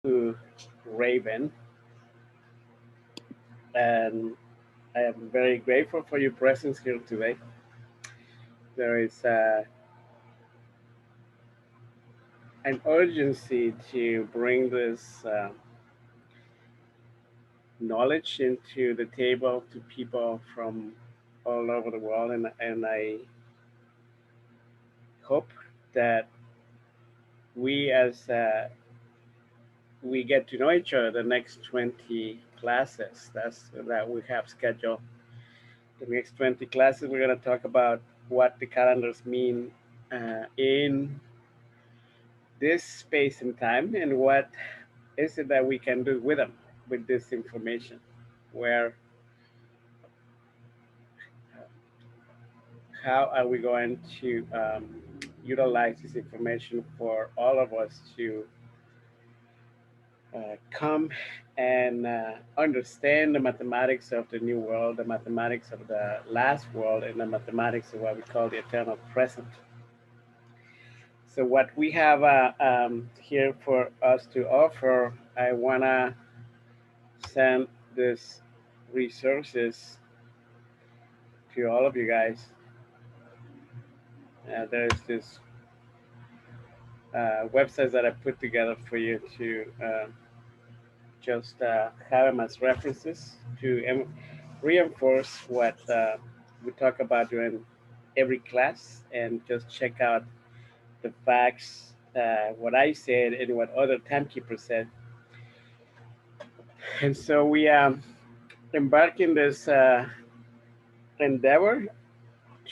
to Raven, and I am very grateful for your presence here today. There is an urgency to bring this knowledge into the table to people from all over the world, and I hope that we as we get to know each other the next 20 classes that we have scheduled. The next 20 classes, we're going to talk about what the calendars mean in this space and time, and what is it that we can do with them, with this information. Where, how are we going to utilize this information for all of us to come and understand the mathematics of the new world, the mathematics of the last world, and the mathematics of what we call the eternal present. So what we have here for us to offer, I want to send these resources to all of you guys. There's this websites that I put together for you to just have them as references to reinforce what we talk about during every class, and just check out the facts, what I said and what other timekeepers said. And so we embark in this endeavor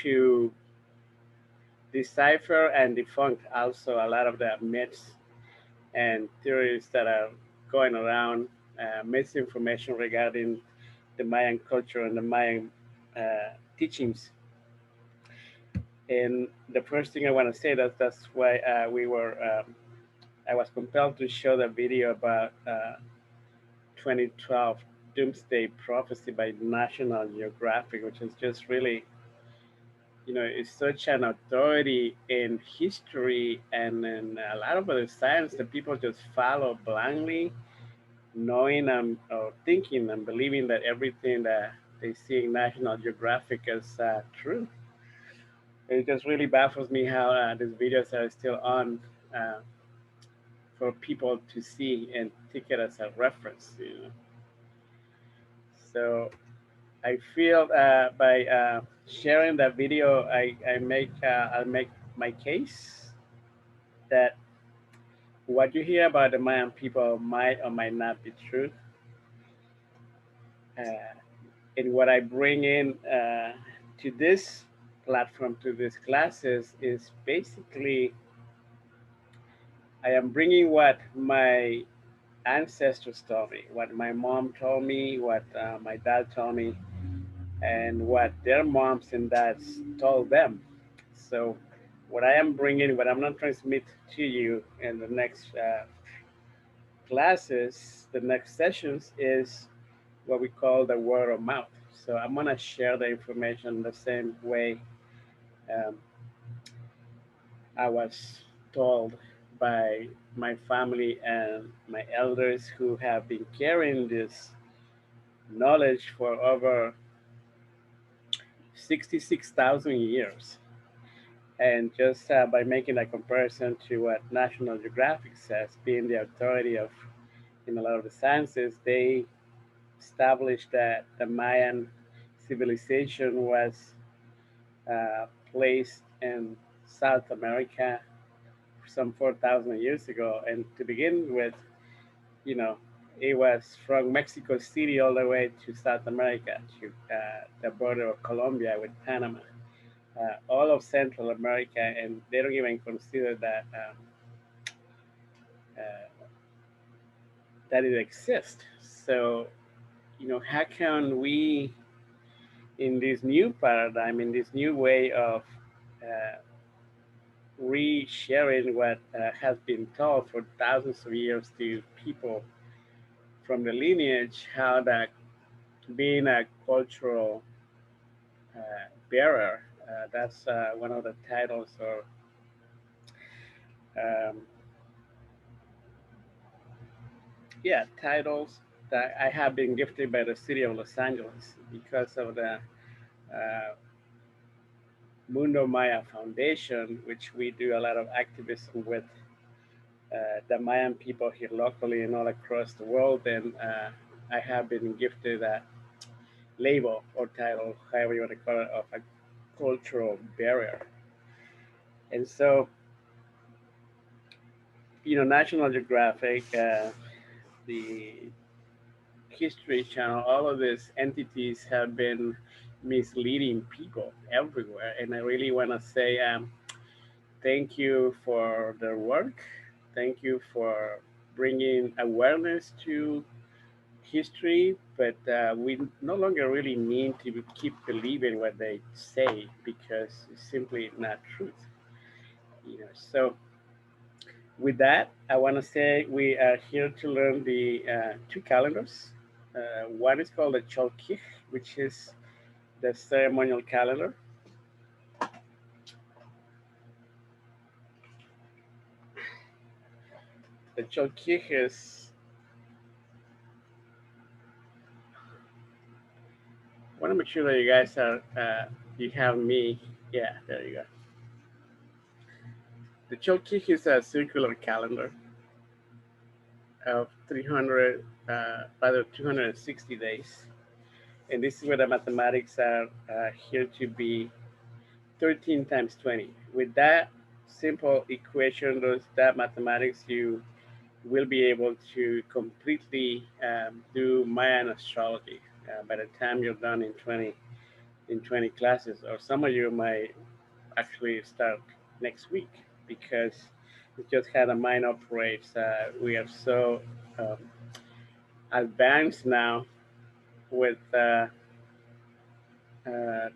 to decipher and debunk also a lot of the myths and theories that are going around, misinformation regarding the Mayan culture and the Mayan teachings. And the first thing I want to say, that's why I was compelled to show the video about 2012 Doomsday Prophecy by National Geographic, which is just really, it's such an authority in history and in a lot of other science that people just follow blindly, knowing or thinking and believing that everything that they see in National Geographic is true. It just really baffles me how these videos are still on for people to see and take it as a reference. So I feel by sharing that video, I'll make my case that what you hear about the Mayan people might or might not be true. And what I bring in to this platform, to these classes, is basically I am bringing what my ancestors told me, what my mom told me, what my dad told me, and what their moms and dads told them. So, what I am bringing, what I'm going to transmit to you in the next classes, the next sessions, is what we call the word of mouth. So, I'm going to share the information the same way um, I was told by my family and my elders who have been carrying this knowledge for over 66,000 years. And just by making a comparison to what National Geographic says, being the authority of in a lot of the sciences, they established that the Mayan civilization was placed in South America some 4,000 years ago. And to begin with, you know, it was from Mexico City all the way to South America, to the border of Colombia with Panama, all of Central America, and they don't even consider that uh, that it exists. So, how can we, in this new paradigm, in this new way of uh, re-sharing what has been taught for thousands of years to people from the lineage, how that being a cultural bearer, that's one of the titles, or um, yeah, titles that I have been gifted by the city of Los Angeles because of the uh, Mundo Maya Foundation, which we do a lot of activism with the Mayan people here locally and all across the world. And I have been gifted a label or title, however you want to call it, of a cultural barrier. And so, National Geographic, the History Channel, all of these entities have been misleading people everywhere. And I really want to say thank you for their work. Thank you for bringing awareness to history, but we no longer really need to keep believing what they say because it's simply not truth. So with that, I want to say we are here to learn the two calendars. One is called the Chol'ij, which is the ceremonial calendar. The Chol'ij is. I want to make sure that you guys are. You have me. Yeah, there you go. The Chol'ij is a circular calendar of 300, rather 260 days. And this is where the mathematics are here to be 13 times 20. With that simple equation, that mathematics, you will be able to completely do Mayan astrology by the time you're done in 20 classes. Or some of you might actually start next week because we just had a Mayan operates. We are so um, advanced now with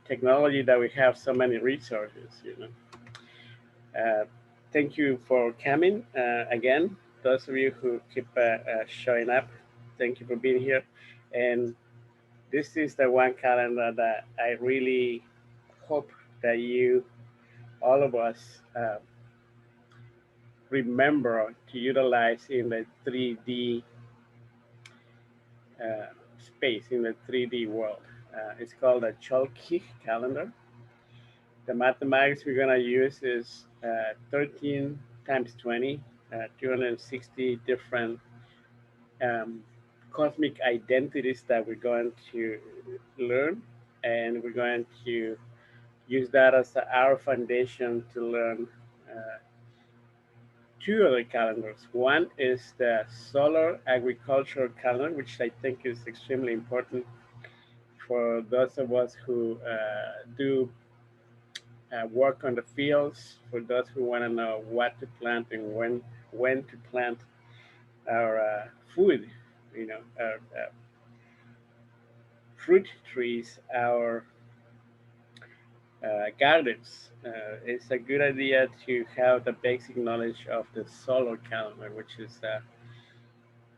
technology that we have so many resources. Uh, Thank you for coming again. Those of you who keep showing up, thank you for being here. And this is the one calendar that I really hope that all of us, remember to utilize in the 3D space, in the 3D world. It's called a Chol'ij calendar. The mathematics we're going to use is 13 times 20, 260 different um, cosmic identities that we're going to learn. And we're going to use that as our foundation to learn uh, two other calendars. One is the solar agricultural calendar, which I think is extremely important for those of us who do work on the fields, for those who want to know what to plant and when to plant our food, our fruit trees, our gardens. It's a good idea to have the basic knowledge of the solar calendar, which is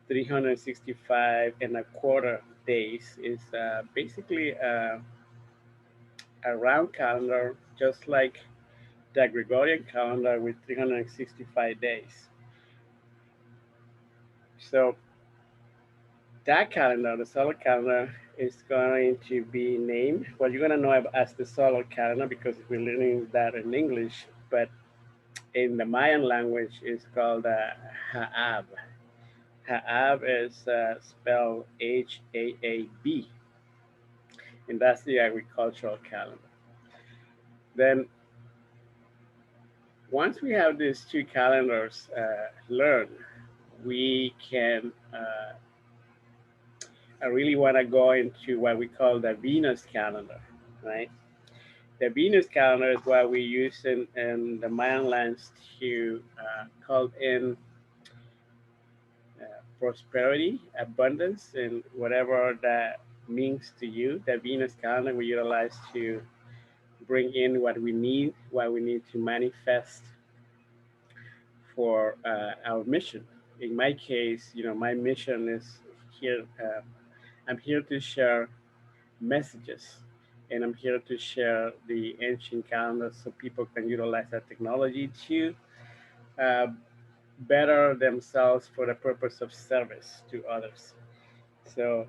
365 and a quarter days. Is basically a round calendar, just like the Gregorian calendar with 365 days. So that calendar, the solar calendar, is going to be named, well, you're going to know it as the solar calendar because we're learning that in English, but in the Mayan language, it's called Haab. Haab is spelled Haab, and that's the agricultural calendar. Then, once we have these two calendars learned, we can I really want to go into what we call the Venus calendar, right? The Venus calendar is what we use in the Mayan lands to call in prosperity, abundance, and whatever that means to you. The Venus calendar we utilize to bring in what we need to manifest for our mission. In my case, my mission is here. I'm here to share messages, and I'm here to share the ancient calendar so people can utilize that technology to uh, better themselves for the purpose of service to others. So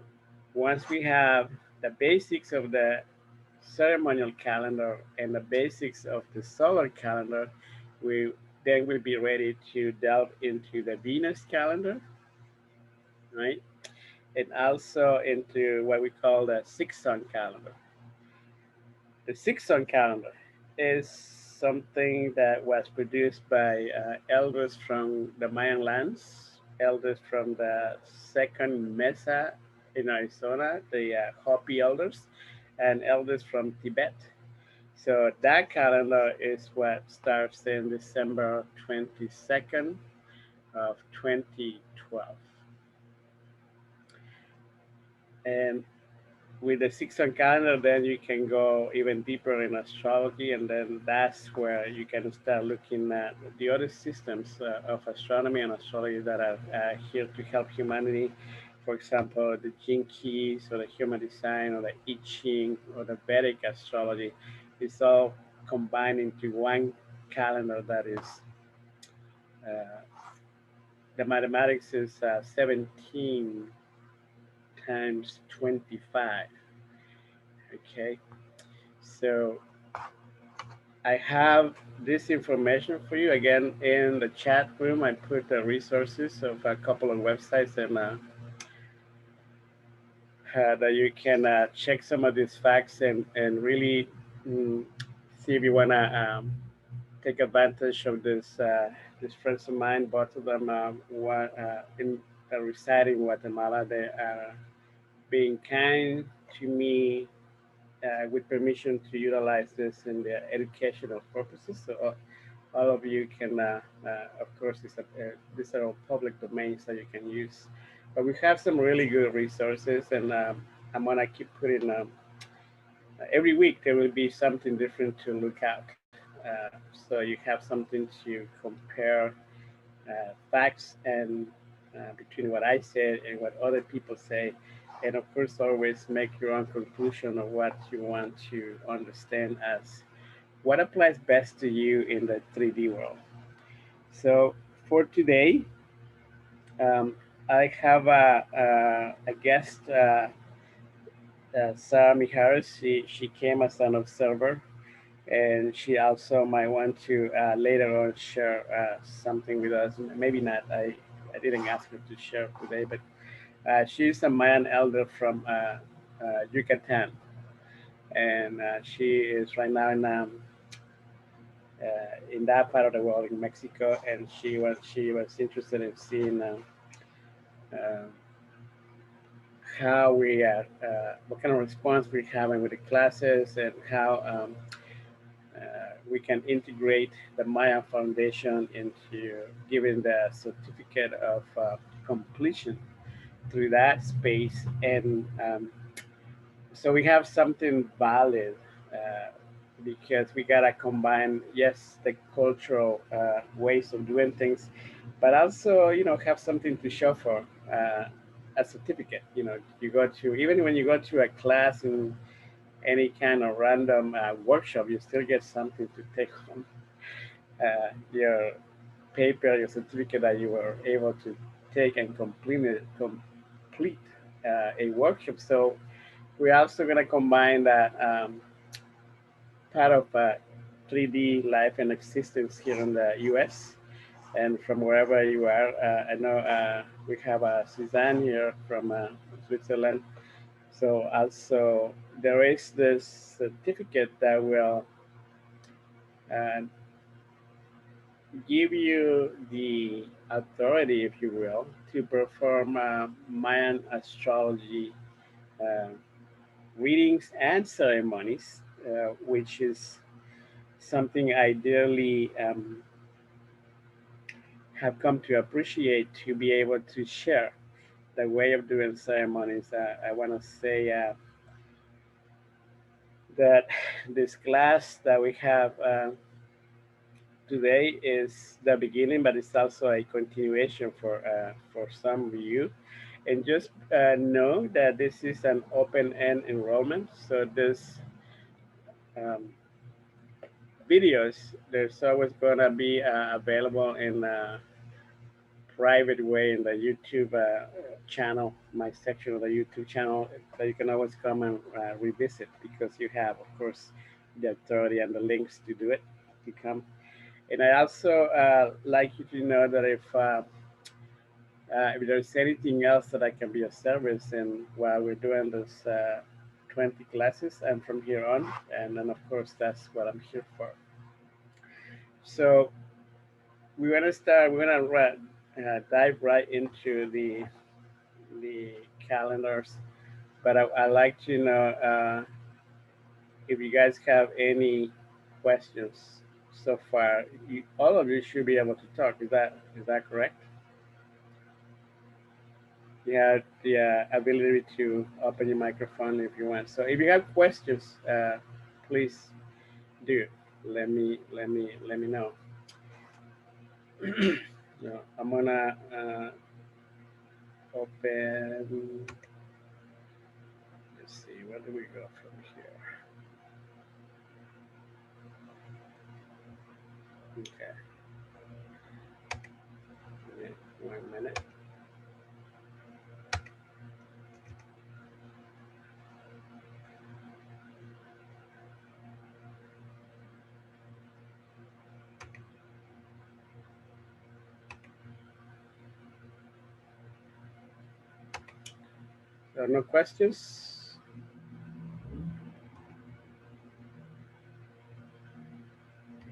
once we have the basics of the ceremonial calendar and the basics of the solar calendar, we then will be ready to delve into the Venus calendar, right? And also into what we call the six sun calendar. The six sun calendar is something that was produced by elders from the Mayan lands, elders from the second Mesa in Arizona, the Hopi elders, and elders from Tibet. So that calendar is what starts in December 22nd of 2012. And with the six sun calendar, then you can go even deeper in astrology, and then that's where you can start looking at the other systems of astronomy and astrology that are here to help humanity. For example, the gene keys, or the human design, or the i-ching, or the Vedic astrology. It's all combined into one calendar that is uh, the mathematics is 17 times 25. Okay, so I have this information for you again in the chat room. I put the resources of a couple of websites and that you can check some of these facts and really mm, see if you want to take advantage of these friends of mine. Both of them reside in Guatemala. They are being kind to me with permission to utilize this in their educational purposes. So all of you can, of course, these are all public domains that you can use. But we have some really good resources, and I'm gonna keep putting. Every week there will be something different to look at, so you have something to compare facts and between what I said and what other people say, and of course, always make your own conclusion of what you want to understand as what applies best to you in the 3D world. So for today, um, I have a guest, Sarah Mijares. She came as an observer, and she also might want to later on share something with us. Maybe not. I didn't ask her to share today, but she's a Mayan elder from Yucatan, and she is right now in that part of the world in Mexico, and she was interested in seeing uh, how we what kind of response we're having with the classes, and how we can integrate the Maya Foundation into giving the certificate of completion through that space, and so we have something valid uh, because we gotta combine, yes, the cultural ways of doing things, but also have something to show for a certificate. You go to, even when you go to a class in any kind of random workshop, you still get something to take home. Your paper, your certificate that you were able to take and complete a workshop. So we're also going to combine that part of 3D life and existence here in the US and from wherever you are. I know we have Suzanne here from Switzerland. So also there is this certificate that will uh, give you the authority, if you will, to perform Mayan astrology uh, readings and ceremonies, which is something I dearly have come to appreciate, to be able to share the way of doing ceremonies. I want to say that this class that we have today is the beginning, but it's also a continuation for some of you. And just know that this is an open-end enrollment, so this um, videos, there's always going to be available in private way in the YouTube channel, my section of the YouTube channel, that you can always come and revisit, because you have, of course, the authority and the links to do it, to come. And I also like you to know that if there's anything else that I can be of service in while we're doing this 20 classes and from here on, and then of course that's what I'm here for. So we're gonna start. We're gonna dive right into the calendars, but I like to know if you guys have any questions so far. All of you should be able to talk. Is that correct? You have the ability to open your microphone if you want. So if you have questions, please do. Let me know. No, I'm gonna open. Let's see, where do we go from here? Okay. 1 minute. There are no questions?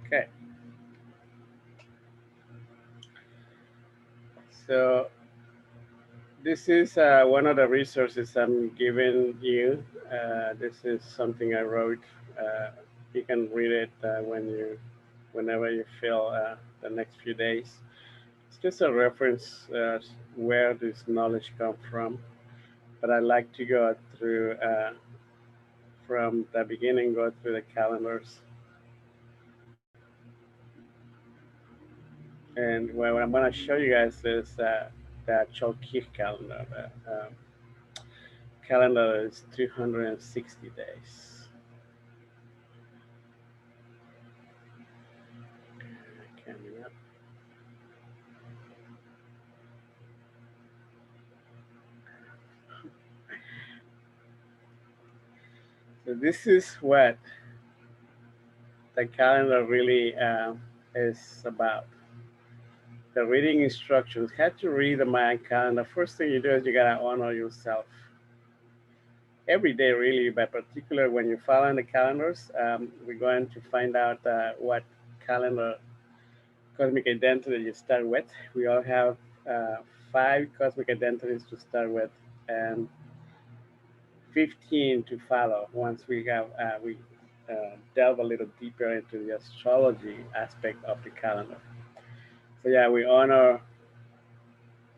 Okay. So this is one of the resources I'm giving you. This is something I wrote. You can read it whenever you feel the next few days. It's just a reference where this knowledge comes from. But I like to go through from the beginning, go through the calendars. And what I'm going to show you guys is the Chol'ij calendar. The calendar is 260 days. Coming up. So this is what the calendar really is about. The reading instructions. How to read the Mayan calendar. First thing you do is you gotta honor yourself. Every day, really, but particularly when you're following the calendars, we're going to find out what calendar cosmic identity you start with. We all have 5 cosmic identities to start with, and 15 to follow once we delve a little deeper into the astrology aspect of the calendar. So yeah, we honor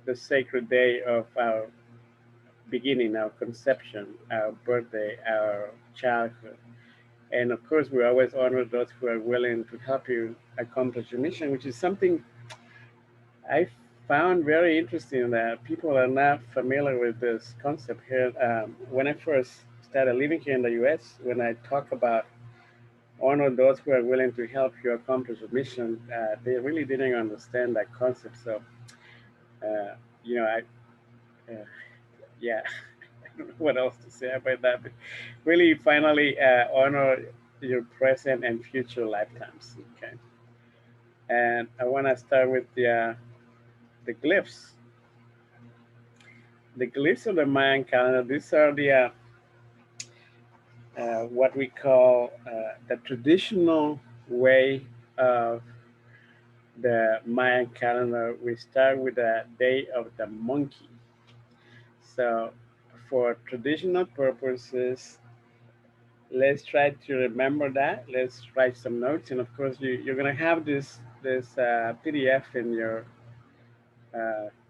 the sacred day of our beginning, our conception, our birthday, our childhood. And of course, we always honor those who are willing to help you accomplish your mission, which is something I found very interesting that people are not familiar with this concept here. When I first started living here in the US, when I talk about honor those who are willing to help you accomplish a mission, they really didn't understand that concept. So, uh, you know, yeah, I don't know what else to say about that, but really finally honor your present and future lifetimes. Okay. And I want to start with the glyphs. The glyphs of the Mayan calendar, these are the what we call the traditional way of the Mayan calendar. We start with the day of the monkey. So for traditional purposes, let's try to remember that. Let's write some notes, and of course, you're gonna have this PDF in your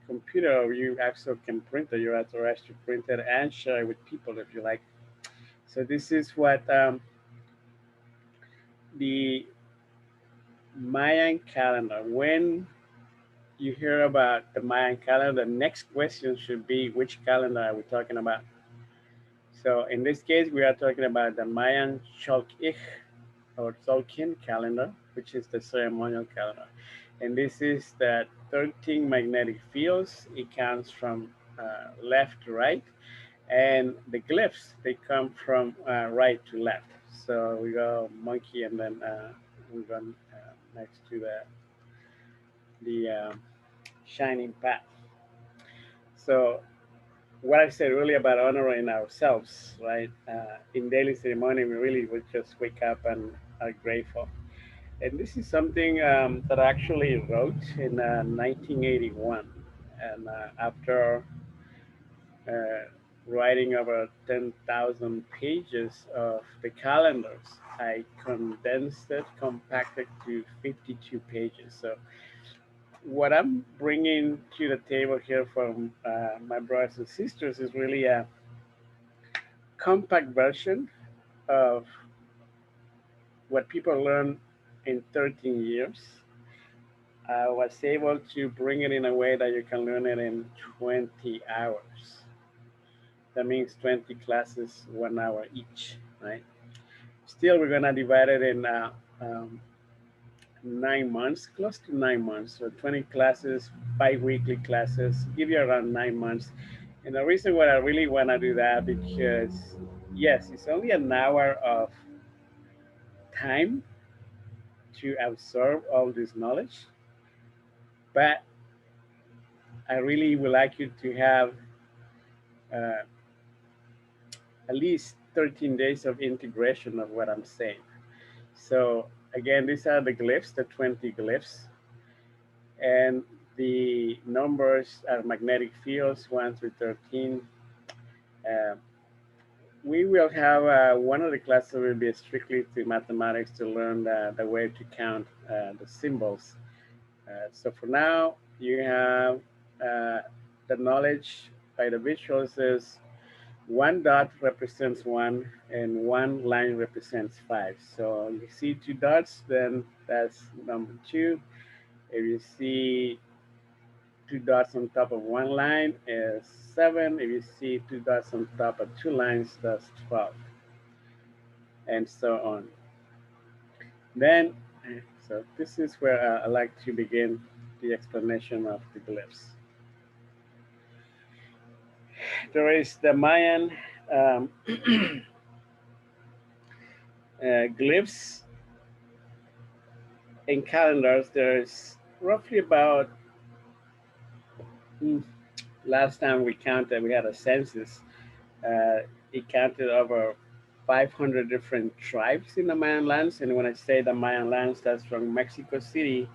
computer, or you actually can print it. You're authorized to print it and share it with people if you like. So this is what the Mayan calendar. When you hear about the Mayan calendar, the next question should be, which calendar are we talking about? So in this case, we are talking about the Mayan Chol'ij or Tzolk'in calendar, which is the ceremonial calendar. And this is the 13 magnetic fields. It counts from left to right. And the glyphs, they come from right to left. So we go monkey, and then we go next to the shining path. So what I said earlier about honoring ourselves, right? In daily ceremony, we really would just wake up and are grateful. And this is something that I actually wrote in 1981. And after uh, writing over 10,000 pages of the calendars, I condensed it, compacted to 52 pages. So what I'm bringing to the table here from my brothers and sisters is really a compact version of what people learn in 13 years. I was able to bring it in a way that you can learn it in 20 hours. That means 20 classes, 1 hour each, right? Still, we're gonna divide it in um, 9 months, close to 9 months. So 20 classes, bi-weekly classes, give you around 9 months. And the reason why I really wanna do that, because yes, it's only an hour of time to absorb all this knowledge, but I really would like you to have uh, at least 13 days of integration of what I'm saying. So again, these are the glyphs, the 20 glyphs, and the numbers are magnetic fields 1 through 13. Uh, we will have one of the classes will be strictly to mathematics to learn the way to count the symbols. So for now, you have the knowledge by the visuals is one dot represents one and one line represents five. So you see two dots, then that's number two. If you see two dots on top of one line is 7. If you see two dots on top of two lines, that's 12, and so on. Then, so this is where I like to begin the explanation of the glyphs. There is the Mayan glyphs in calendars. There's roughly about, hmm, last time we counted, we had a census. It counted over 500 different tribes in the Mayan lands. And when I say the Mayan lands, that's from Mexico City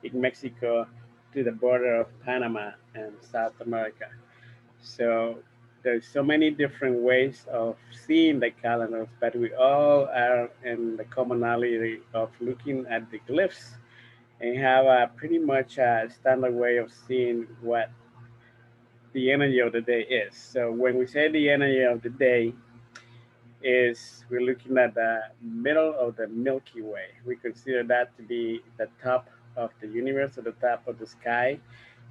in Mexico to the border of Panama and South America. So there's so many different ways of seeing the calendars, but we all are in the commonality of looking at the glyphs and have a pretty much a standard way of seeing what the energy of the day is. So when we say the energy of the day is we're looking at the middle of the Milky Way. We consider that to be the top of the universe or the top of the sky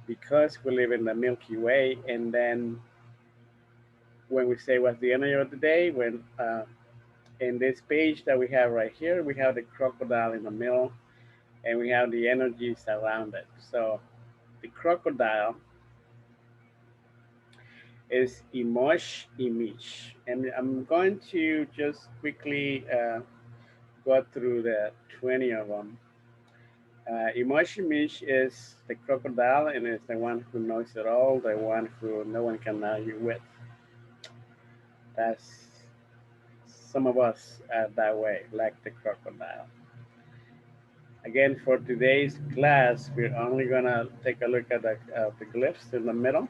because we live in the Milky Way. And then when we say what's the energy of the day, when in this page that we have right here, we have the crocodile in the middle and we have the energies around it. So the crocodile is Imosh Imish. And I'm going to just quickly go through the 20 of them. Imosh Imish is the crocodile and is the one who knows it all, the one who no one can argue with. That's some of us are that way, like the crocodile. Again, for today's class, we're only gonna take a look at the glyphs in the middle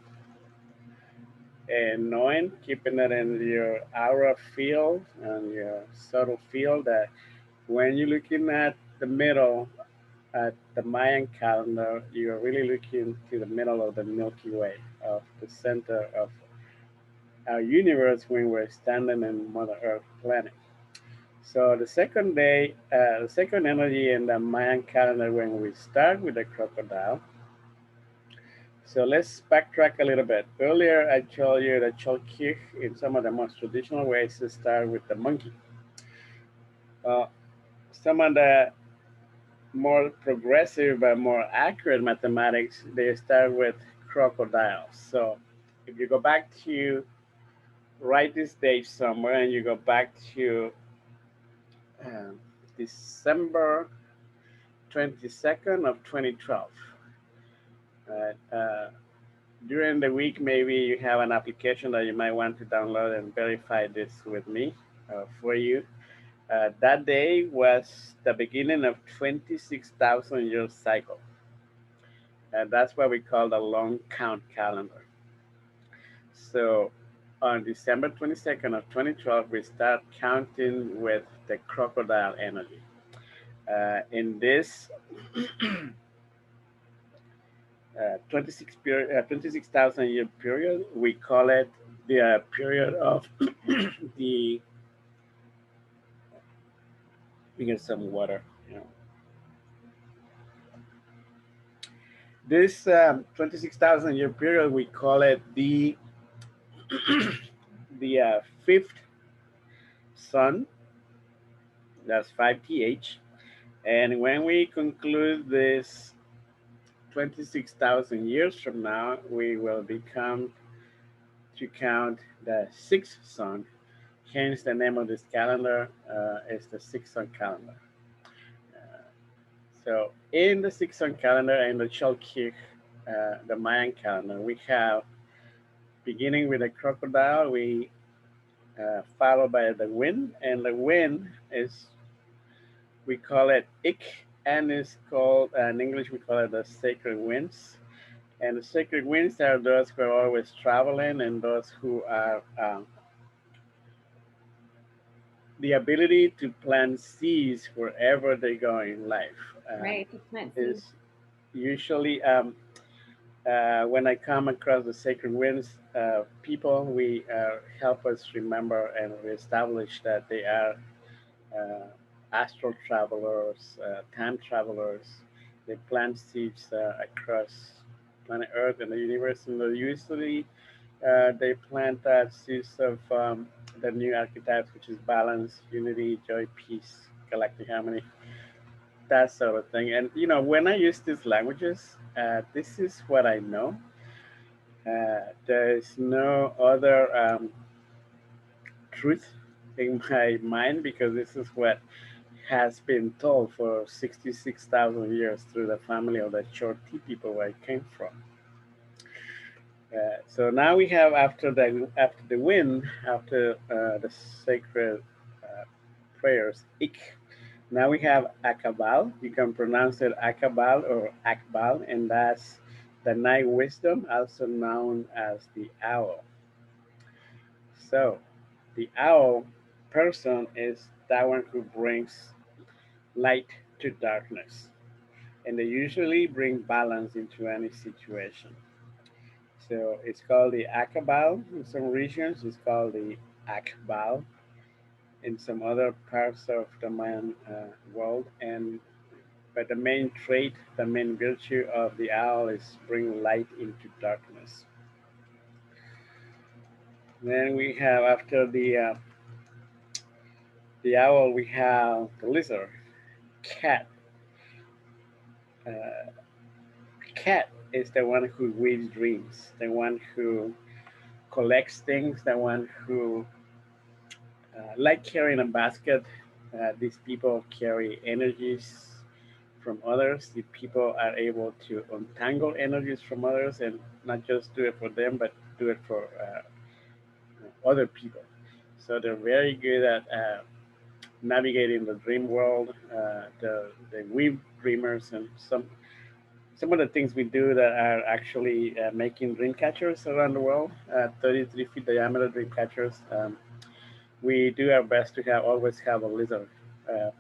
and knowing, keeping it in your aura field and your subtle field that when you're looking at the middle at the Mayan calendar, you're really looking to the middle of the Milky Way, of the center of our universe when we're standing in Mother Earth planet. So the second day, the second energy in the Mayan calendar when we start with the crocodile. So let's backtrack a little bit. Earlier, I told you that Chol'ij in some of the most traditional ways to start with the monkey. Some of the more progressive but more accurate mathematics, they start with crocodiles. So if you go back to write this date somewhere and you go back to um, December 22nd of 2012, right? During the week, maybe you have an application that you might want to download and verify this with me for you. That day was the beginning of 26,000 year cycle. And that's what we call the long count calendar. So on December 22nd of 2012, we start counting with the crocodile energy. In this 26,000 year period, we call it the period of the, we get some water, you know. This 26,000 year period, we call it the fifth sun. That's 5th. And when we conclude this 26,000 years from now, we will become to count the sixth sun. Hence, the name of this calendar is the sixth sun calendar. Uh, so, in the sixth sun calendar and the Chol'ij, the Mayan calendar, we have beginning with a crocodile, we followed by the wind, and the wind is, we call it ik, and it's called in English we call it the sacred winds. And the sacred winds are those who are always traveling and those who are the ability to plant seeds wherever they go in life. Right, to plant seeds. Is usually when I come across the sacred winds, people we help us remember and reestablish that they are uh, astral travelers, time travelers. They plant seeds across planet Earth and the universe, and usually they plant seeds of the new archetypes, which is balance, unity, joy, peace, galactic harmony, that sort of thing. And you know, when I use these languages, this is what I know. There is no other truth in my mind because this is what has been told for 66,000 years through the family of the Chorti people where I came from. So now we have after the wind, after the sacred uh, prayers, ik. Now we have akabal. You can pronounce it akabal or akbal, and that's the night wisdom, also known as the owl. So the owl person is that one who brings light to darkness, and they usually bring balance into any situation. So it's called the Akabal in some regions. It's called the Akbal in some other parts of the Mayan world. And but the main trait, the main virtue of the owl is bring light into darkness. Then we have after the owl, we have the lizard, cat. Uh, cat is the one who weaves dreams, the one who collects things, the one who like carrying a basket, these people carry energies from others. The people are able to untangle energies from others and not just do it for them, but do it for other people. So they're very good at navigating the dream world. The we dreamers and some of the things we do that are actually making dream catchers around the world, 33 feet diameter dream catchers. We do our best to have always have a lizard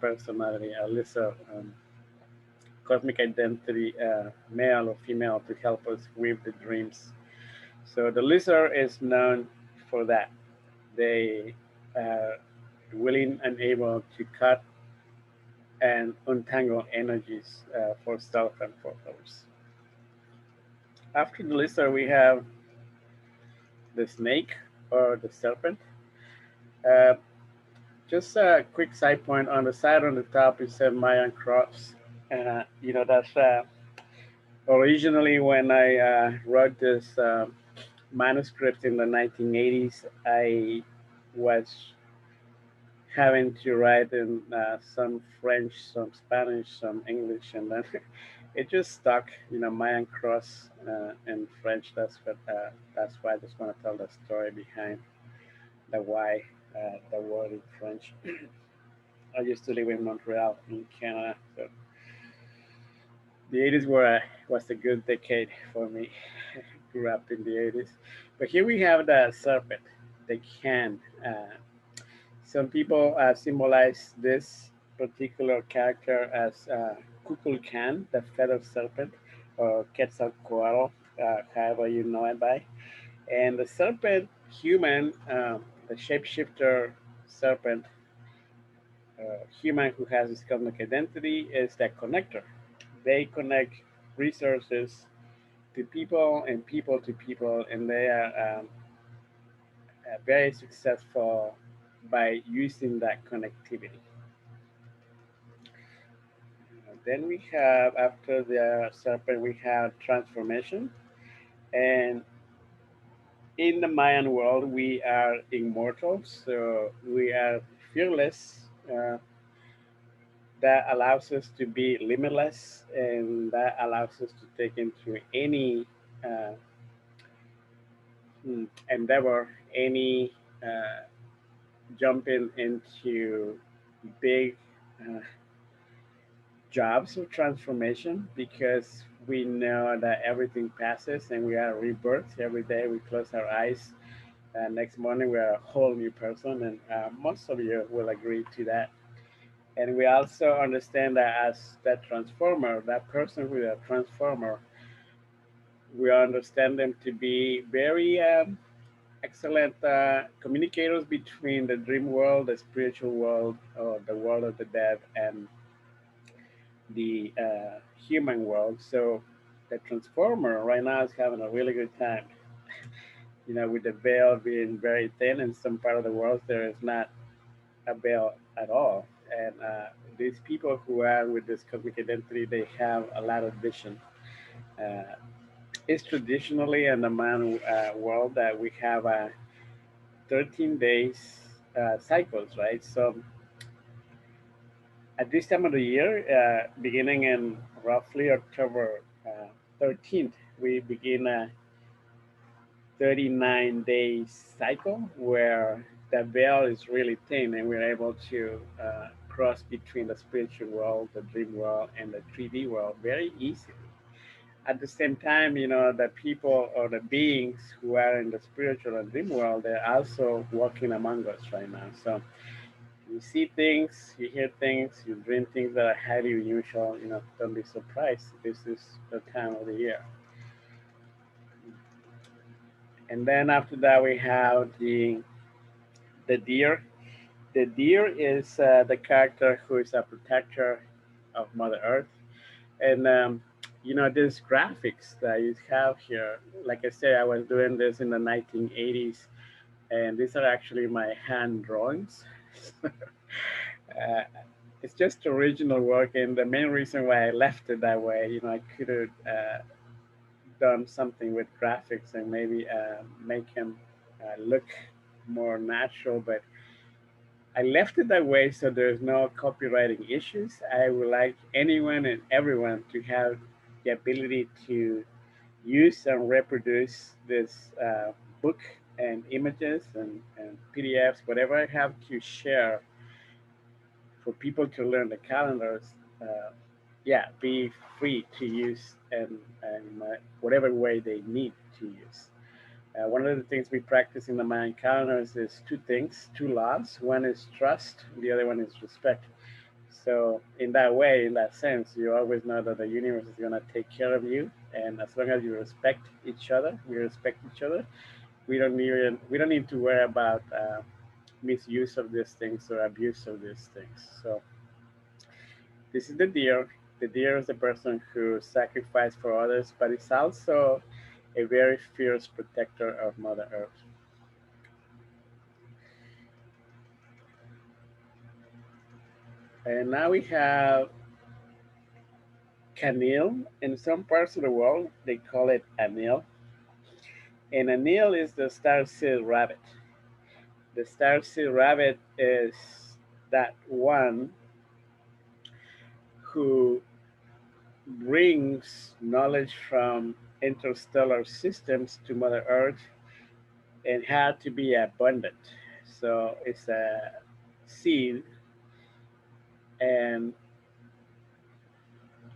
personality, a lizard cosmic identity, male or female, to help us weave the dreams. So the lizard is known for that. They are willing and able to cut and untangle energies for self and for others. After the lizard, we have the snake or the serpent. Uh, just a quick side point on the side on the top, it said Mayan cross. That's originally when I wrote this manuscript in the 1980s. I was having to write in some French, some Spanish, some English, and then it just stuck. Mayan cross in French. That's why I just want to tell the story behind the why the word in French. I used to live in Montreal, in Canada, so the 80s was a good decade for me. Grew up in the 80s, but here we have the serpent, the can. Some people symbolize this particular character as Kukulkan, the feathered serpent, or Quetzalcoatl, however you know it by. And the serpent, human, the shapeshifter serpent, human who has this cosmic identity, is the connector. They connect resources to people and people to people, and they are very successful by using that connectivity. Then we have, after the serpent, we have transformation. And in the Mayan world, we are immortal, so we are fearless. That allows us to be limitless, and that allows us to take into any uh, endeavor, any jumping into big uh, jobs of transformation, because we know that everything passes and we are rebirth every day. We close our eyes, next morning we are a whole new person, and most of you will agree to that. And we also understand that as that transformer, that person with a transformer, we understand them to be very excellent communicators between the dream world, the spiritual world, or the world of the dead, and the human world. So the transformer right now is having a really good time. With the veil being very thin in some part of the world, there is not a veil at all. And these people who are with this cosmic identity, they have a lot of vision. Uh, it's traditionally in the man world that we have 13 days cycles, right? So at this time of the year, beginning in roughly October 13th, we begin a 39 days cycle where the veil is really thin and we're able to cross between the spiritual world, the dream world, and the 3D world very easily. At the same time, the people or the beings who are in the spiritual and dream world, they're also walking among us right now. So you see things, you hear things, you dream things that are highly unusual. Don't be surprised. This is the time of the year. And then after that, we have the deer. The deer is the character who is a protector of Mother Earth. And these graphics that you have here, like I said, I was doing this in the 1980s, and these are actually my hand drawings. uh, it's just original work, and the main reason why I left it that way, I could have done something with graphics and maybe make him look more natural, but I left it that way so there's no copywriting issues. I would like anyone and everyone to have the ability to use and reproduce this book and images and PDFs, whatever I have to share for people to learn the calendars. Yeah, be free to use and whatever way they need to use. One of the things we practice in the Mayan calendars is two things, two laws. One is trust, the other one is respect. So, in that way, in that sense, you always know that the universe is going to take care of you, and as long as you respect each other, we respect each other. We don't need to worry about misuse of these things or abuse of these things. So, this is the deer. The deer is the person who sacrificed for others, but it's also a very fierce protector of Mother Earth. And now we have canil. In some parts of the world, they call it anil. And anil is the star-seed rabbit. The star-seed rabbit is that one who brings knowledge from interstellar systems to Mother Earth and had to be abundant. So it's a seed, and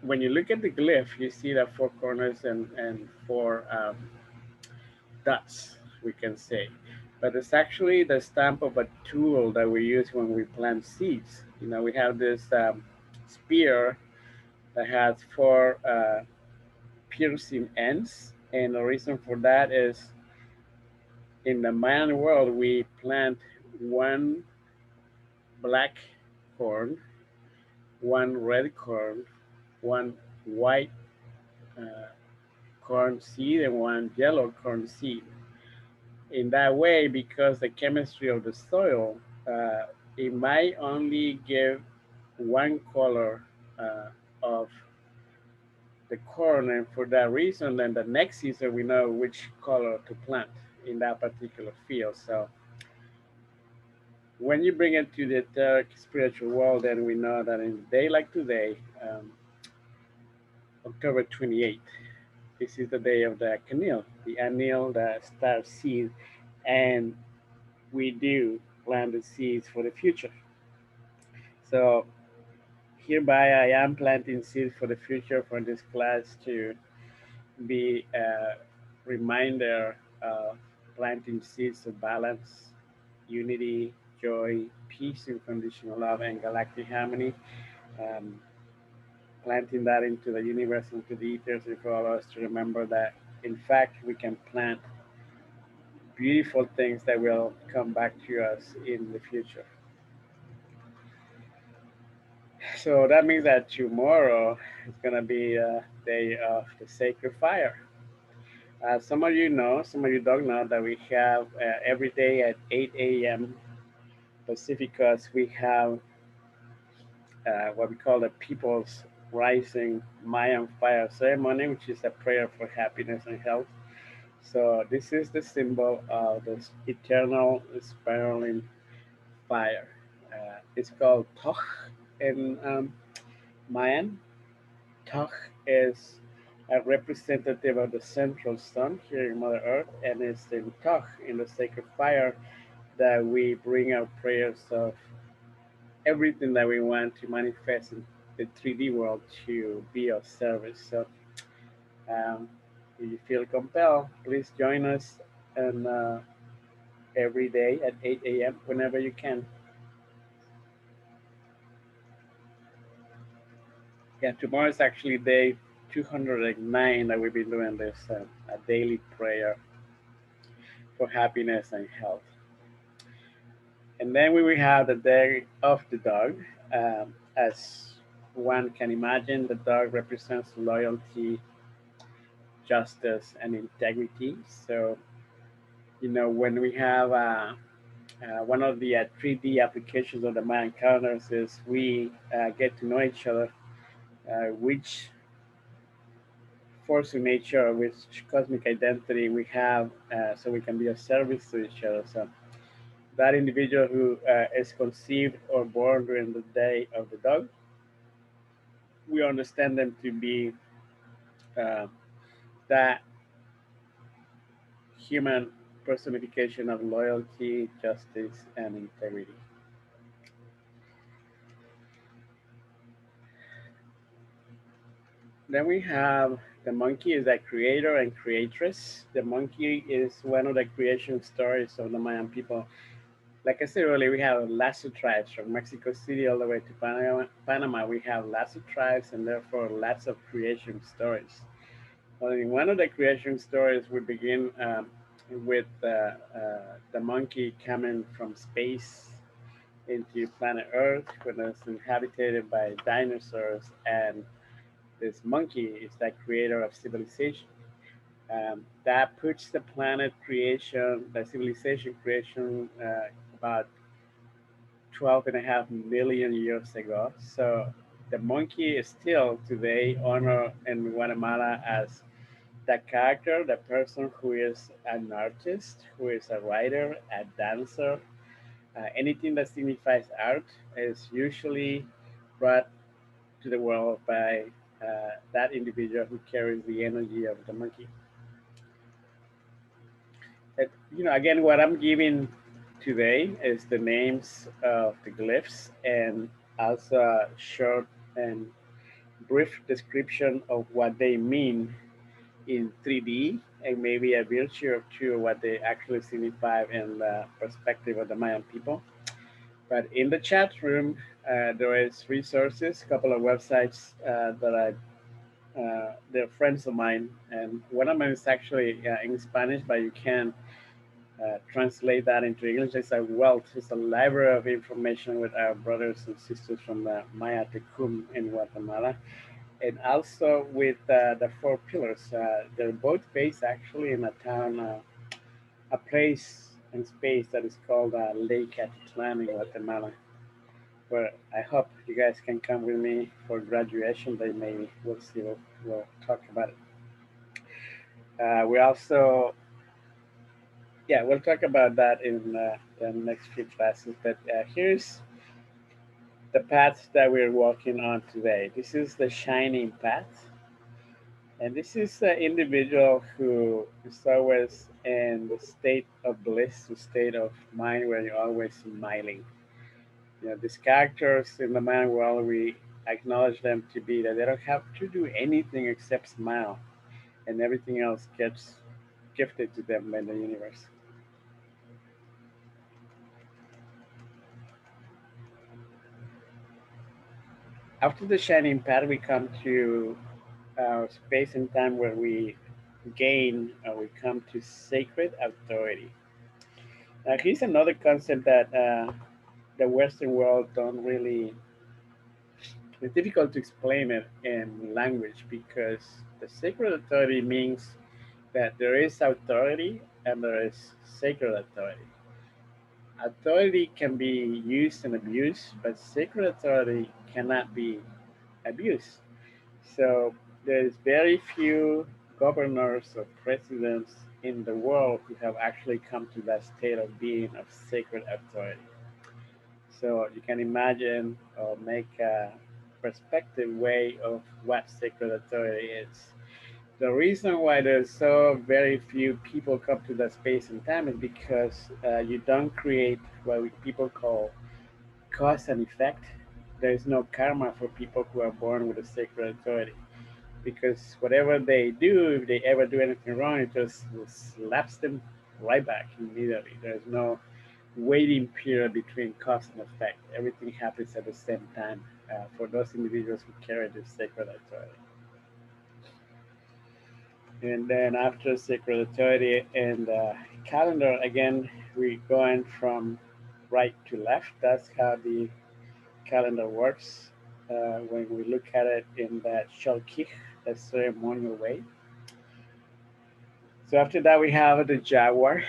when you look at the glyph, you see the four corners and four dots, we can say. But it's actually the stamp of a tool that we use when we plant seeds. You know, we have this spear that has four piercing ends, and the reason for that is in the Mayan world, we plant one black corn, one red corn, one white uh, corn seed, and one yellow corn seed. In that way, because the chemistry of the soil, it might only give one color of the corn, and for that reason, then the next season we know which color to plant in that particular field. So when you bring it to the etheric spiritual world, then we know that in a day like today, October 28th, this is the day of the Canil, the anil, the star seed, and we do plant the seeds for the future. So hereby I am planting seeds for the future for this class to be a reminder of planting seeds of balance, unity, joy, peace, unconditional love, and galactic harmony. Um, Planting that into the universe, into the ethers, and for all of us to remember that, in fact, we can plant beautiful things that will come back to us in the future. So that means that tomorrow is going to be a day of the sacred fire. Some of you know, some of you don't know that we have every day at 8 a.m. Pacific Coast, we have what we call the People's Rising Mayan Fire Ceremony, which is a prayer for happiness and health. So this is the symbol of this eternal spiraling fire. It's called Toch in Mayan. Toch is a representative of the central sun here in Mother Earth, and it's in Toch, in the sacred fire, that we bring our prayers of everything that we want to manifest in the 3D world to be of service. So um, if you feel compelled, please join us and every day at 8 a.m. whenever you can. Yeah, tomorrow is actually day 209 that we've been doing this a daily prayer for happiness and health. And then we will have the day of the dog. As one can imagine, the dog represents loyalty, justice, and integrity. So, you know, when we have one of the 3D applications of the Mayan calendars is we get to know each other, which force in nature, which cosmic identity we have, so we can be of service to each other. So that individual who is conceived or born during the day of the dog, we understand them to be uh, that human personification of loyalty, justice, and integrity. Then we have the monkey is a creator and creatress. The monkey is one of the creation stories of the Mayan people. Like I said earlier, we have Lasso tribes from Mexico City all the way to Panama. We have Lasso tribes and therefore lots of creation stories. Well, in one of the creation stories, we begin with the monkey coming from space into planet Earth when it's inhabited by dinosaurs, and this monkey is the creator of civilization. That puts the planet creation, the civilization creation, about 12 and a half million years ago. So The monkey is still today honored in Guatemala as the character, the person who is an artist, who is a writer, a dancer, anything that signifies art is usually brought to the world by that individual who carries the energy of the monkey. Again, what I'm giving today is the names of the glyphs and also a short and brief description of what they mean in 3D and maybe a virtue or two of what they actually signify in the perspective of the Mayan people. But in the chat room, there is resources, a couple of websites they're friends of mine, and one of them is actually in Spanish, but you can translate that into English. It's a wealth, it's a library of information with our brothers and sisters from the Maya Tecum in Guatemala, and also with the Four Pillars. They're both based actually in a town, a place and space that is called Lake Atitlan in Guatemala, where I hope you guys can come with me for graduation day. Maybe we'll see. We'll talk about it. We also, yeah, we'll talk about that in the next few classes. But here's the path that we're walking on today. This is the shining path. And this is an individual who is always in the state of bliss, the state of mind where you're always smiling. These characters in the Mayan world, we acknowledge them to be that they don't have to do anything except smile, and everything else gets gifted to them by the universe. After the shining path, we come to space and time where we gain or we come to sacred authority. Now, here's another concept that the Western world don't really. It's difficult to explain it in language because the sacred authority means that there is authority and there is sacred authority. Authority can be used and abused, but sacred authority cannot be abused. So there's very few governors or presidents in the world who have actually come to that state of being of sacred authority. So you can imagine or make a perspective way of what sacred authority is. The reason why there's so very few people come to that space and time is because you don't create what people call cause and effect. There is no karma for people who are born with a sacred authority because whatever they do, if they ever do anything wrong, it just slaps them right back immediately. There's no waiting period between cause and effect. Everything happens at the same time for those individuals who carry this sacred authority. And then after sacred authority and calendar, again, we're going from right to left. That's how the calendar works when we look at it in that Chol'ij, the ceremonial way. So after that, we have the jaguar.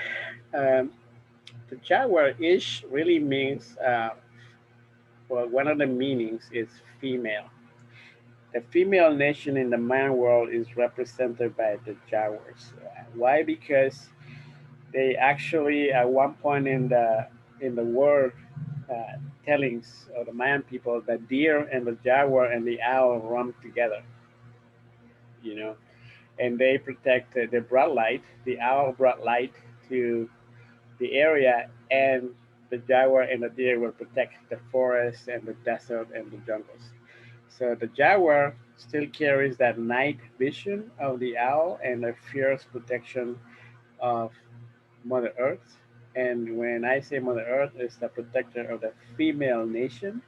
Um, the jaguar ish really means, well, one of the meanings is female. The female nation in the Mayan world is represented by the jaguars. Why? Because they actually at one point in the word tellings of the Mayan people, the deer and the jaguar and the owl roam together. You know, and they protect. They brought light. The owl brought light to the area, and the jaguar and the deer will protect the forest and the desert and the jungles. So the jaguar still carries that night vision of the owl and the fierce protection of Mother Earth. And when I say Mother Earth, it's the protector of the female nation,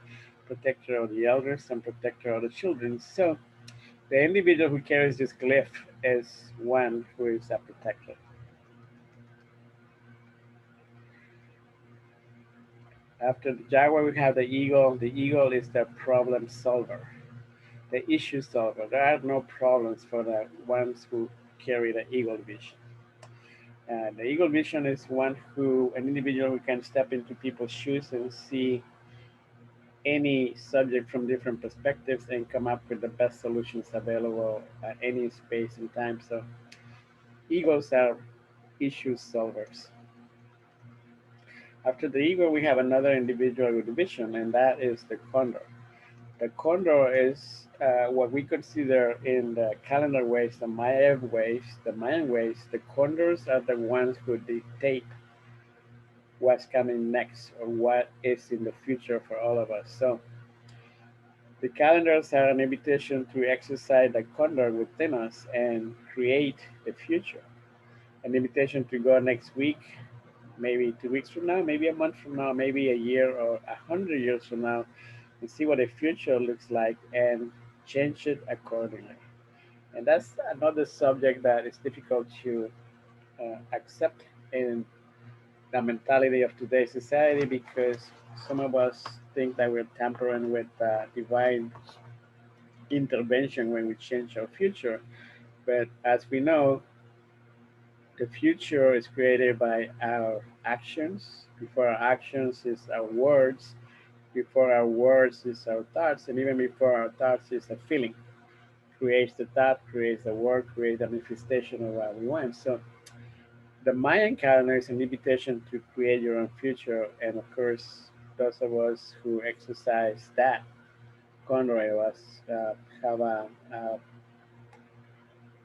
protector of the elders, and protector of the children. So the individual who carries this glyph is one who is a protector. After the jaguar, we have the eagle. The eagle is the problem solver, the issue solver. There are no problems for the ones who carry the eagle vision. The eagle vision is an individual who can step into people's shoes and see any subject from different perspectives and come up with the best solutions available at any space and time. So egos are issue solvers. After the ego, we have another individual with vision, and that is the condor. The condor is what we consider in the calendar ways, the Mayan ways. The condors are the ones who dictate what's coming next or what is in the future for all of us. So the calendars are an invitation to exercise the condor within us and create the future. An invitation to go next week, maybe 2 weeks from now, maybe a month from now, maybe a year or 100 years from now, and see what the future looks like and change it accordingly. And that's another subject that is difficult to accept in the mentality of today's society because some of us think that we're tampering with divine intervention when we change our future. But as we know, the future is created by our actions. Before our actions is our words. Before our words is our thoughts. And even before our thoughts is a feeling. Creates the thought, creates the word, creates the manifestation of what we want. So the Mayan calendar is an invitation to create your own future. And of course, those of us who exercise that, Conroy was, have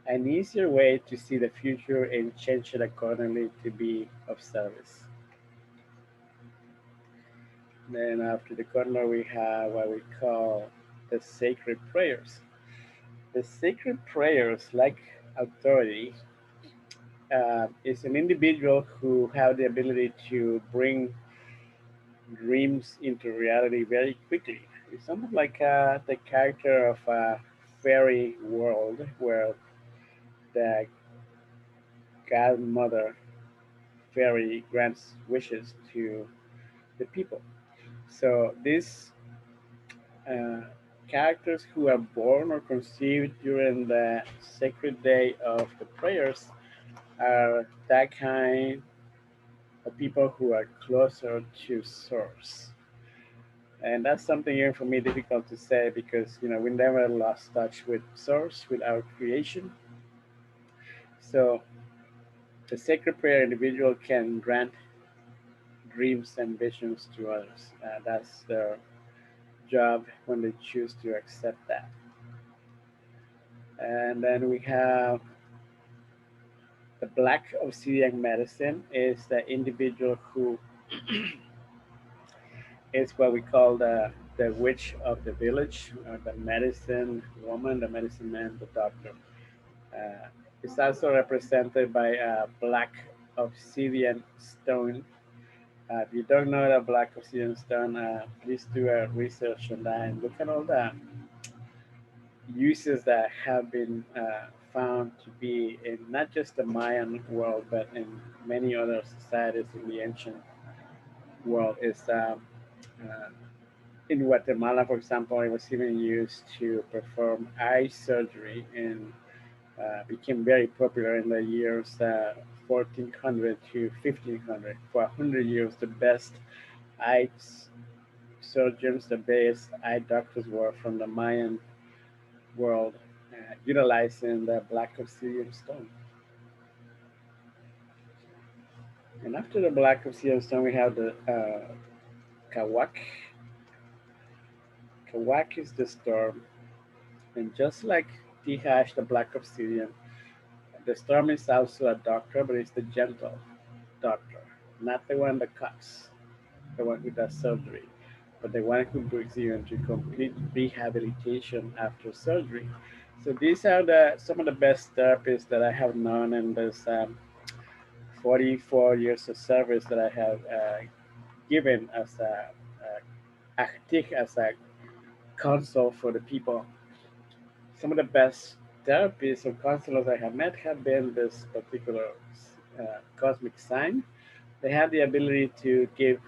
an easier way to see the future and change it accordingly to be of service. Then after the corner, we have what we call the sacred prayers. The sacred prayers, like authority, is an individual who have the ability to bring dreams into reality very quickly. It's something like the character of a fairy world where the godmother fairy grants wishes to the people. So these uh, characters who are born or conceived during the sacred day of the prayers are that kind of people who are closer to source. And that's something even for me difficult to say because we never lost touch with source, with our creation. So the sacred prayer individual can grant dreams and visions to others. That's their job when they choose to accept that. And then we have the black obsidian medicine is the individual who is what we call the witch of the village, the medicine woman, the medicine man, the doctor. Uh, it's also represented by a black obsidian stone. If you don't know the black obsidian stone, please do a research on that and look at all the uses that have been found to be in not just the Mayan world, but in many other societies in the ancient world. Is uh, in Guatemala, for example, it was even used to perform eye surgery and became very popular in the years 1400 to 1500. For 100 years, the best eye surgeons, the best eye doctors were from the Mayan world, utilizing the black obsidian stone. And after the black obsidian stone, we have the kawak. Kawak is the storm, and just like Tihash, the black obsidian, the storm is also a doctor, but it's the gentle doctor, not the one that cuts, the one who does surgery, but the one who brings you into complete rehabilitation after surgery. So these are the some of the best therapists that I have known in this 44 years of service that I have given as acting as a counsel for the people. Some of the best therapists or counselors I have met have been this particular cosmic sign. They have the ability to give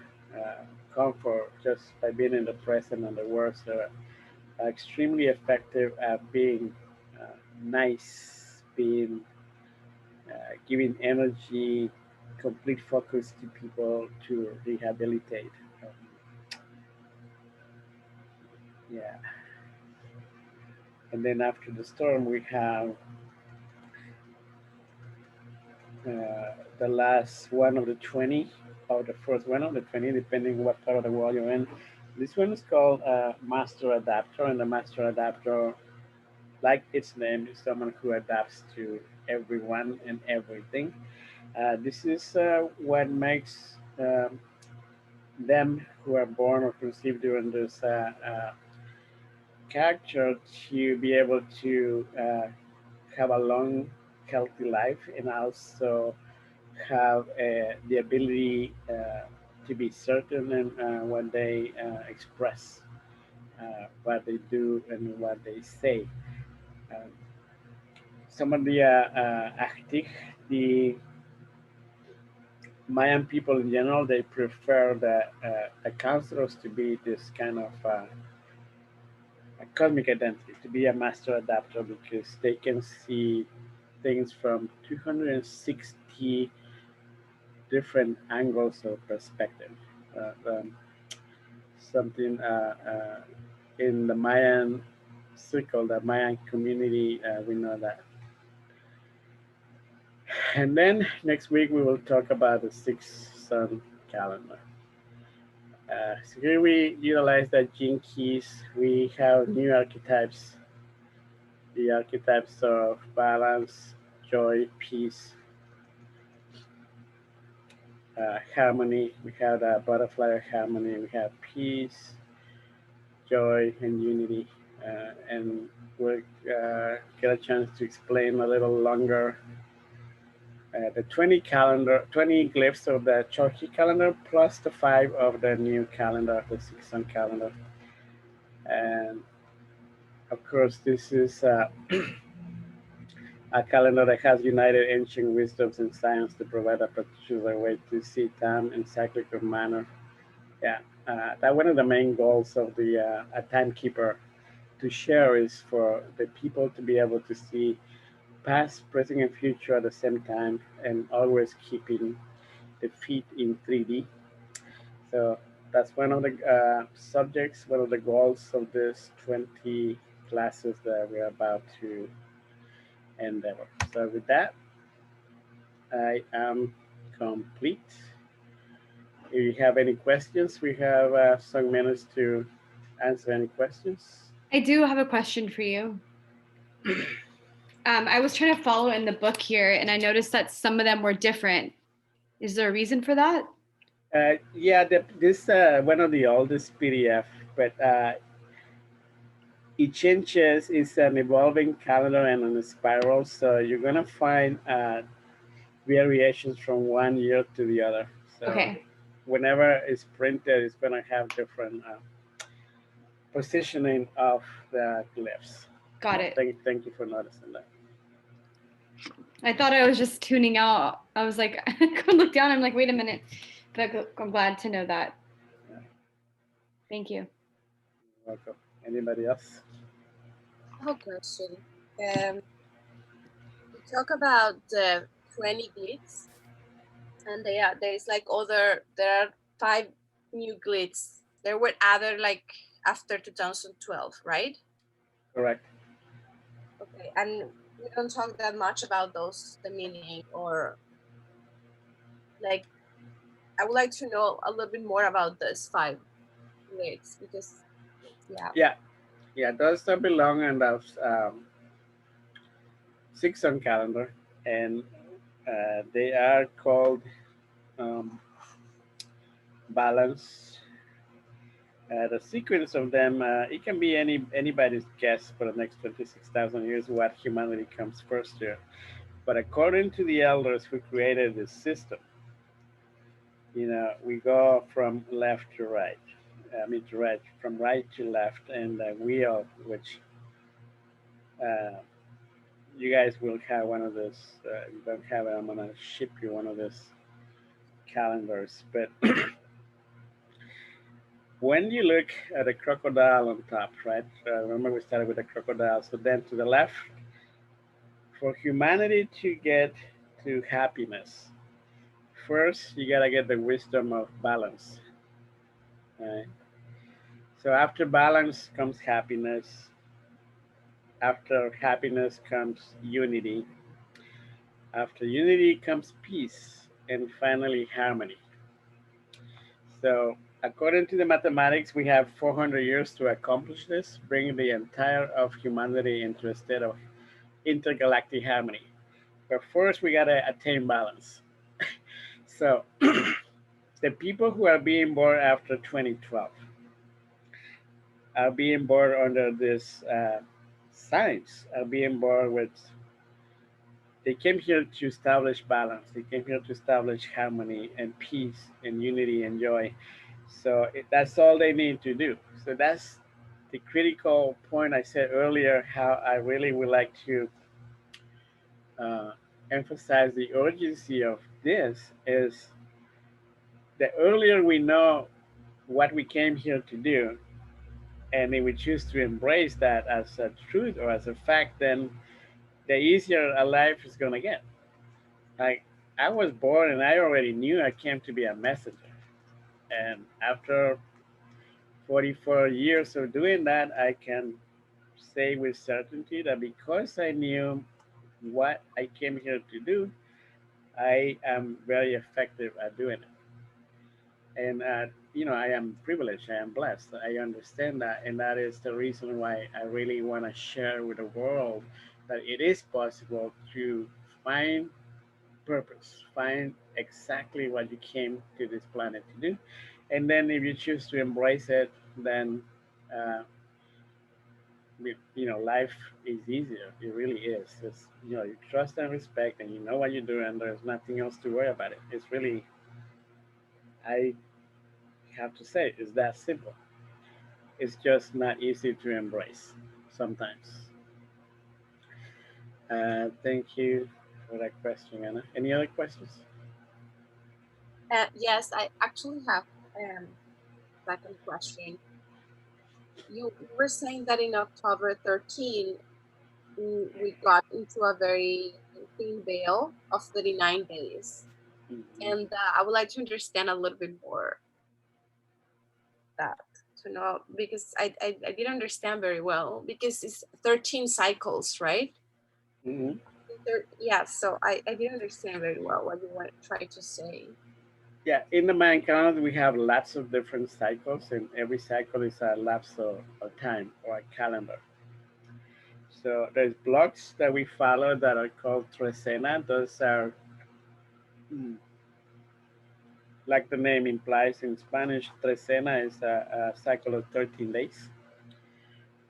comfort just by being in the present, and the words are extremely effective at being nice, being giving energy, complete focus to people to rehabilitate. Um, Yeah. And then after the storm, we have the last one of the 20, or the first one of the 20, depending what part of the world you're in. This one is called Master Adapter, and the Master Adapter, like its name, is someone who adapts to everyone and everything. This is what makes them who are born or conceived during this character to be able to have a long, healthy life, and also have the ability to be certain in what they express, what they do, and what they say. Um, some of the Actic, the Mayan people in general, they prefer the counselors to be this kind of a cosmic identity, to be a master adapter, because they can see things from 260 different angles of perspective. Something in the Mayan circle, the Mayan community, we know that. And then next week we will talk about the six sun calendar. So here we utilize the gene keys. We have new archetypes, the archetypes of balance, joy, peace, harmony. We have the butterfly harmony. We have peace, joy, and unity. And we'll get a chance to explain a little longer the 20 calendar, 20 glyphs of the Chol'ij calendar, plus the 5 of the new calendar, the six sun calendar. And of course, this is a calendar that has united ancient wisdoms and science to provide a particular way to see time in cyclical manner. Yeah, that one of the main goals of the a timekeeper to share is for the people to be able to see past, present, and future at the same time, and always keeping the feet in 3D. So that's one of the subjects, one of the goals of this 20 classes that we're about to endeavor. So with that, I am complete. If you have any questions, we have some minutes to answer any questions. I do have a question for you. I was trying to follow in the book here, and I noticed that some of them were different. Is there a reason for that? Yeah, this one of the oldest PDF, but it changes. It's an evolving calendar and on a spiral, so you're gonna find variations from one year to the other. So Okay, whenever it's printed, it's gonna have different positioning of the glyphs. got it. Thank you for noticing that. I thought I was just tuning out. I was like, I could look down. I'm like, wait a minute. But I'm glad to know that. Yeah, Thank you. welcome. Anybody else? I have a question. We talk about the 20 glitz, and there's like there are 5 new glitz. There were other like after 2012, right? Correct. Okay, and we don't talk that much about those, the meaning, or like I would like to know a little bit more about this 5 glitz because Yeah, yeah. Those that belong in the six sun calendar, and they are called um, balance. The sequence of them, it can be anybody's guess for the next 26,000 years what humanity comes first here. But according to the elders who created this system, we go from left to right. I mean, to right, from right to left, and the wheel, which uh, you guys will have one of those. You don't have it, I'm gonna ship you one of those calendars. But when you look at a crocodile on top, right? Remember we started with a crocodile. So then to the left, for humanity to get to happiness, first you gotta get the wisdom of balance. Right? So after balance comes happiness. After happiness comes unity. After unity comes peace. And finally, harmony. So according to the mathematics, we have 400 years to accomplish this, bringing the entire of humanity into a state of intergalactic harmony. But first, we gotta attain balance. So the people who are being born after 2012 are being born under this science, are being born with, they came here to establish balance. They came here to establish harmony and peace and unity and joy. So that's all they need to do. So that's the critical point I said earlier, how I really would like to uh, emphasize the urgency of this is the earlier we know what we came here to do, and if we choose to embrace that as a truth or as a fact, then the easier our life is going to get. Like, I was born and I already knew I came to be a messenger. And after 44 years of doing that, I can say with certainty that because I knew what I came here to do, I am very effective at doing it. And I am privileged, I am blessed, I understand that, and that is the reason why I really want to share with the world that it is possible to find purpose, find exactly what you came to this planet to do, and then if you choose to embrace it, then uh, life is easier. It really is. It's, you trust and respect, and you know what you're doing, and there's nothing else to worry about it. It's really, I have to say, it's that simple. It's just not easy to embrace sometimes. Thank you for that question, Anna. Any other questions? Yes, I actually have second question. You were saying that in October 13, we got into a very thin veil of 39 days. Mhm. And I would like to understand a little bit more that, to know, because I didn't understand very well, because it's 13 cycles, right? Mhm. Yeah, so I didn't understand very well what you were trying to say. Yeah, in the Mayan calendar, we have lots of different cycles, and every cycle is a lapse of time or a calendar. So there's blocks that we follow that are called trecena. Those are, mm, like the name implies in Spanish, trecena is a cycle of 13 days.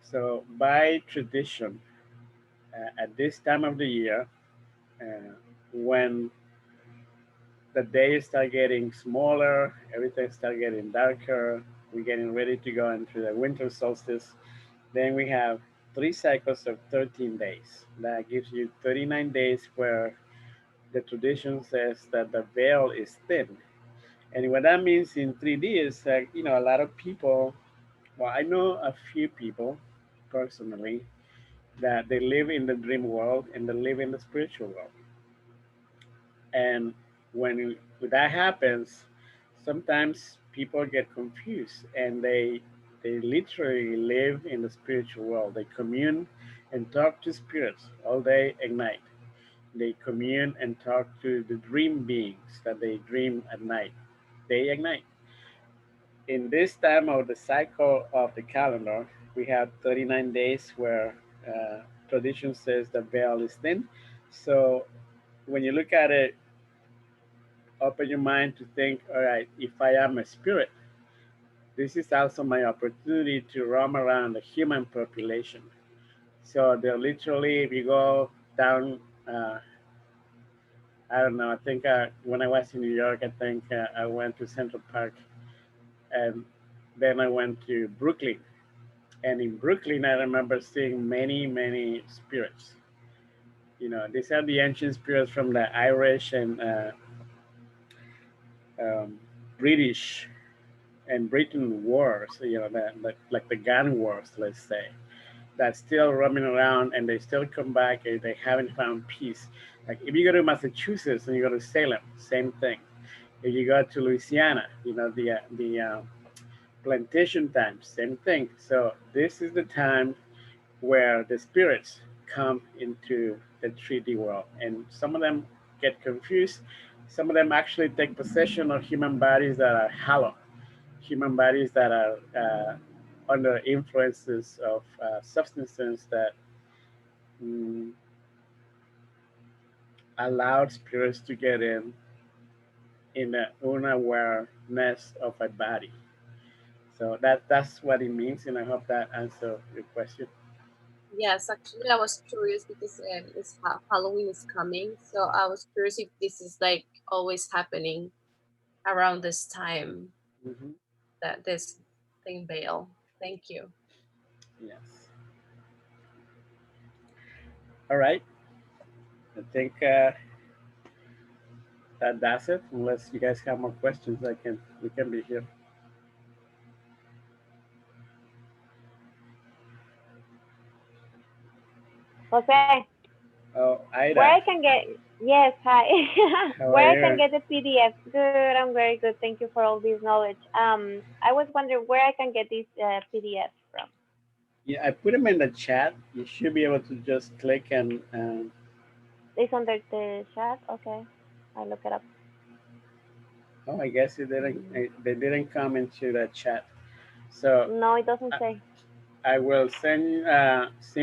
So by tradition, at this time of the year, uh, when the days start getting smaller, everything start getting darker, we're getting ready to go into the winter solstice, then we have three cycles of 13 days. That gives you 39 days where the tradition says that the veil is thin. And what that means in 3D is that, a lot of people, well, I know a few people personally that they live in the dream world and they live in the spiritual world. And when that happens, sometimes people get confused and they literally live in the spiritual world. They commune and talk to spirits all day and night. They commune and talk to the dream beings that they dream at night, day and night. In this time of the cycle of the calendar, we have 39 days where tradition says the veil is thin. So when you look at it, open your mind to think, all right, if I am a spirit, this is also my opportunity to roam around the human population. So they're literally, if you go down, I don't know, I think when I was in New York, I think I went to Central Park, and then I went to Brooklyn. And in Brooklyn, I remember seeing many, many spirits. These are the ancient spirits from the Irish and um, British and Britain wars, like the gun wars, let's say, that's still roaming around and they still come back and they haven't found peace. Like if you go to Massachusetts and you go to Salem, same thing. If you go to Louisiana, plantation time, same thing. So this is the time where the spirits come into the 3D world, and some of them get confused. Some of them actually take possession of human bodies that are hollow, human bodies that are under influences of substances that mm, allowed spirits to get in an unawareness of a body. So that's what it means, and I hope that answers your question. Yes, actually, I was curious because Halloween is coming, so I was curious if this is like always happening around this time, Hmm. that this thing veil. Thank you. Yes. All right. I think that's it. Unless you guys have more questions, we can be here. Jose, Oh, where Ida, I can get, yes, hi. how are Where I can you? get the PDF. Good, I'm very good. Thank you for all this knowledge. I was wondering where I can get this PDF from. Yeah, I put them in the chat. You should be able to just click and It's under the chat. Okay, I look it up. oh, I guess they didn't come into the chat. So No, it doesn't I, say. I will send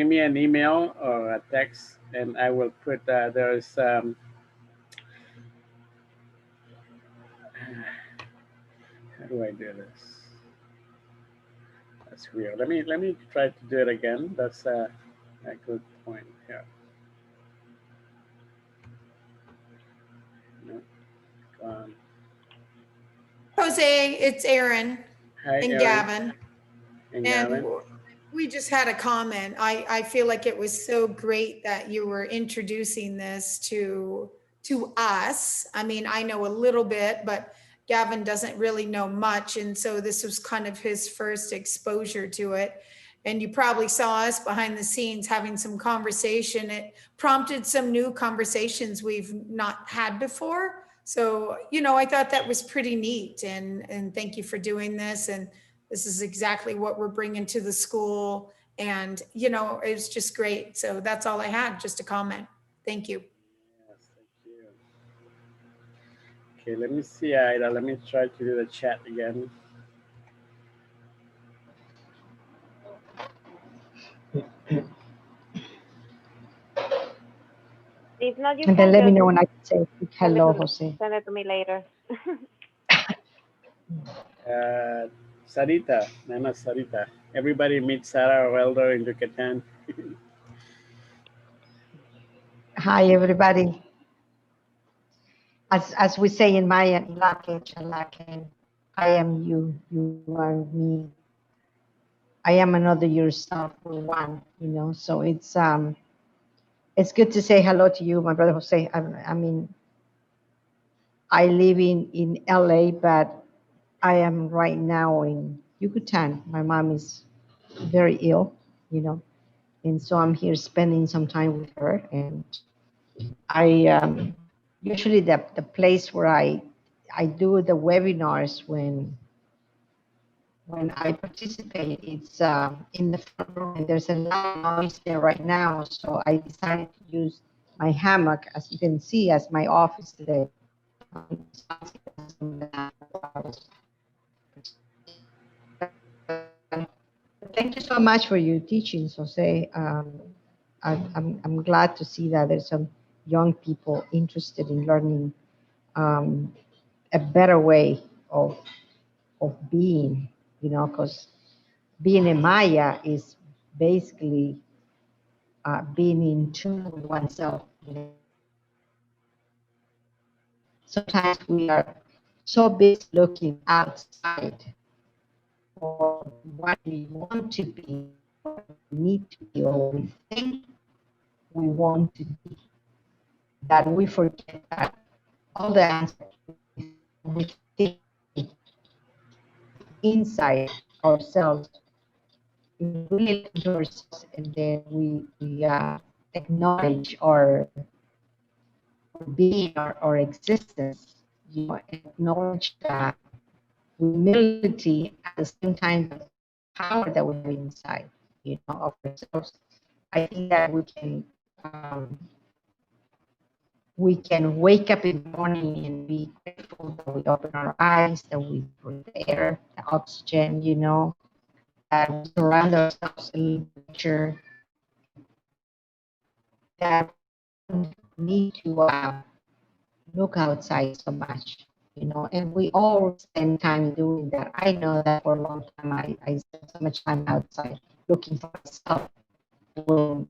me an email or a text, and I will put there's how do I do this? That's weird. Let me try to do it again. That's a good point here. No, gone. Jose, it's Aaron Hi, and Aaron Gavin. and And Gavin. we just had a comment. I feel like it was so great that you were introducing this to us. I mean, I know a little bit, but Gavin doesn't really know much. And so this was kind of his first exposure to it. And you probably saw us behind the scenes having some conversation. It prompted some new conversations we've not had before. So, I thought that was pretty neat. And thank you for doing this. And this is exactly what we're bringing to the school. And, it's just great. So that's all I had, just a comment. Thank you. Yes, thank you. Okay, let me see, Ida. Let me try to do the chat again. If not, you And then can let me just know when I can say hello, Jose. send it to me later. Sarita, Nana Sarita. Everybody meet Sarah Welder in Yucatan. Hi, everybody. As we say in Mayan, Ilake, Chalake, I am you, you are me. I am another yourself, we're one, so it's good to say hello to you, my brother Jose. I mean, I live in LA, but I am right now in Yucatan. My mom is very ill, and so I'm here spending some time with her. And I usually the place where I do the webinars when I participate, it's in the front room, and there's a lot of noise there right now. So I decided to use my hammock, as you can see, as my office today. Thank you so much for your teachings, Jose. I'm glad to see that there's some young people interested in learning a better way of being, because being a Maya is basically being in tune with oneself. Sometimes we are so busy looking outside for what we want to be, what we need to be, or we think we want to be, that we forget that all the answers we think inside ourselves, really to ourselves, and then we acknowledge our being, our existence, acknowledge that humility and the same time, the power that we have inside, of ourselves. I think that we can wake up in the morning and be grateful that we open our eyes, that we breathe the air, the oxygen, that we surround ourselves in nature, that we don't need to look outside so much, and we all spend time doing that. I know that for a long time I spent so much time outside looking for myself when,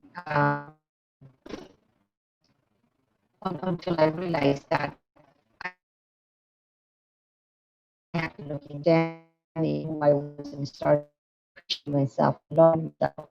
until I realized that I had to look in who I was and start appreciating myself, loving myself,